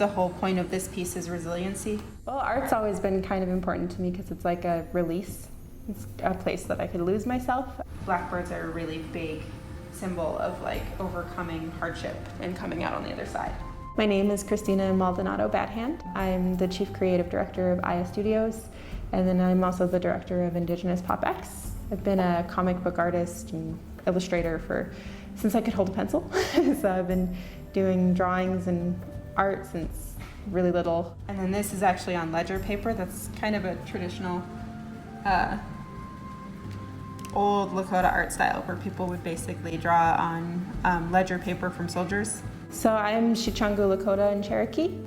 the whole point of this piece is resiliency. Well, art's always been kind of important to me because it's like a release. It's a place that I could lose myself. Blackbirds are a really big symbol of like overcoming hardship and coming out on the other side. My name is Christina Maldonado Badhand. I'm the Chief Creative Director of Aya Studios, and then I'm also the Director of Indigenous PopX. I've been a comic book artist and illustrator since I could hold a pencil. So I've been doing drawings and art since really little. And then this is actually on ledger paper. That's kind of a traditional old Lakota art style where people would basically draw on ledger paper from soldiers. So I'm Sicangu Lakota and Cherokee.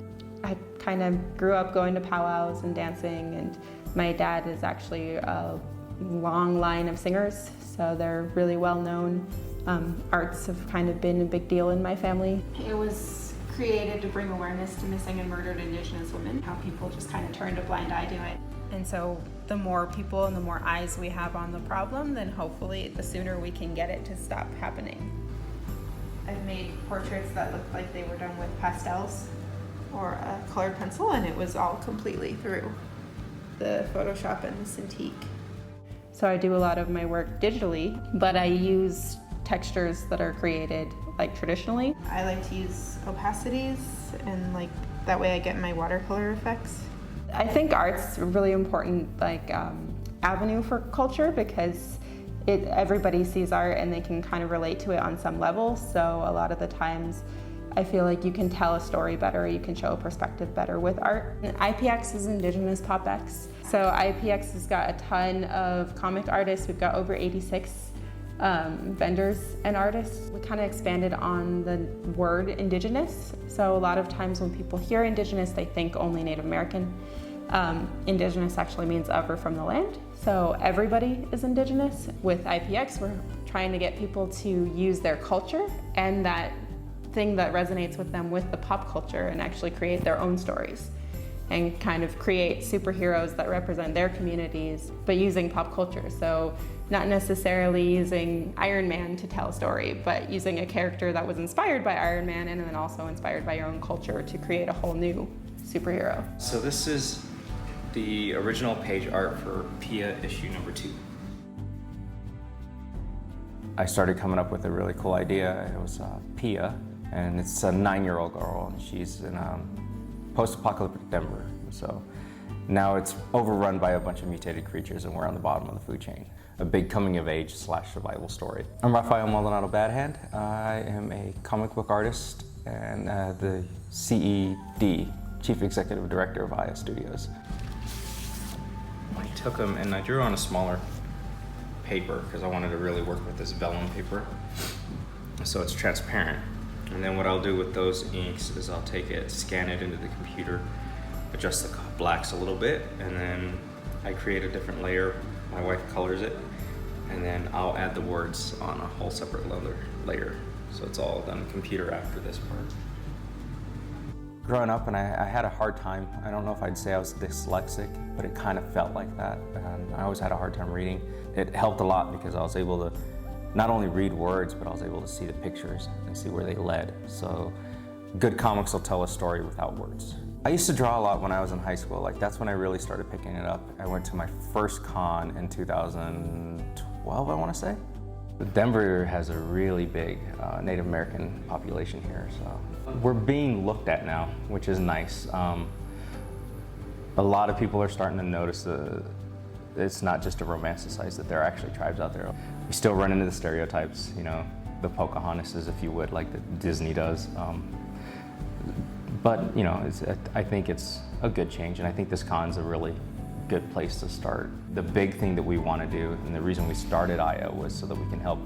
I kind of grew up going to powwows and dancing, and my dad is actually a long line of singers, so they're really well known. Arts have kind of been a big deal in my family. It was created to bring awareness to missing and murdered Indigenous women, how people just kind of turned a blind eye to it. And so the more people and the more eyes we have on the problem, then hopefully the sooner we can get it to stop happening. I've made portraits that looked like they were done with pastels or a colored pencil, and it was all completely through the Photoshop and the Cintiq. So I do a lot of my work digitally, but I use textures that are created like traditionally. I like to use opacities, and like that way I get my watercolor effects. I think art's a really important avenue for culture because everybody sees art and they can kind of relate to it on some level. So a lot of the times I feel like you can tell a story better, you can show a perspective better with art. And IPX is Indigenous PopX. So IPX has got a ton of comic artists. We've got over 86 vendors and artists. We kind of expanded on the word Indigenous. So a lot of times when people hear Indigenous, they think only Native American. Indigenous actually means ever from the land. So everybody is Indigenous. With IPX, we're trying to get people to use their culture and that thing that resonates with them with the pop culture and actually create their own stories and kind of create superheroes that represent their communities, but using pop culture. So not necessarily using Iron Man to tell a story, but using a character that was inspired by Iron Man and then also inspired by your own culture to create a whole new superhero. So this is the original page art for Pia issue number 2. I started coming up with a really cool idea. It was Pia, and it's a 9-year-old girl, and she's in post-apocalyptic Denver. So now it's overrun by a bunch of mutated creatures, and we're on the bottom of the food chain. A big coming-of-age / survival story. I'm Rafael Maldonado Badhand. I am a comic book artist and the CED, Chief Executive Director of Aya Studios. I took them and I drew on a smaller paper because I wanted to really work with this vellum paper, so it's transparent. And then what I'll do with those inks is I'll take it, scan it into the computer, adjust the blacks a little bit, and then I create a different layer. My wife colors it, and then I'll add the words on a whole separate layer. So it's all done computer after this part. Growing up, and I had a hard time. I don't know if I'd say I was dyslexic, but it kind of felt like that. And I always had a hard time reading. It helped a lot because I was able to not only read words, but I was able to see the pictures and see where they led. So good comics will tell a story without words. I used to draw a lot when I was in high school. Like that's when I really started picking it up. I went to my first con in 2012, I want to say. Denver has a really big Native American population here, so we're being looked at now, which is nice. A lot of people are starting to notice it's not just a romanticized, that there are actually tribes out there. We still run into the stereotypes, you know, the Pocahontas, if you would, like that Disney does. But you know, I think it's a good change, and I think this con's a really good place to start. The big thing that we want to do, and the reason we started Aya, was so that we can help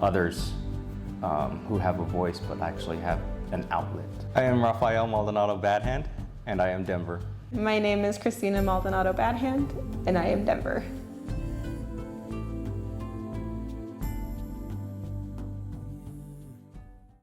others who have a voice but actually have an outlet. I am Rafael Maldonado Badhand, and I am Denver. My name is Christina Maldonado Badhand, and I am Denver.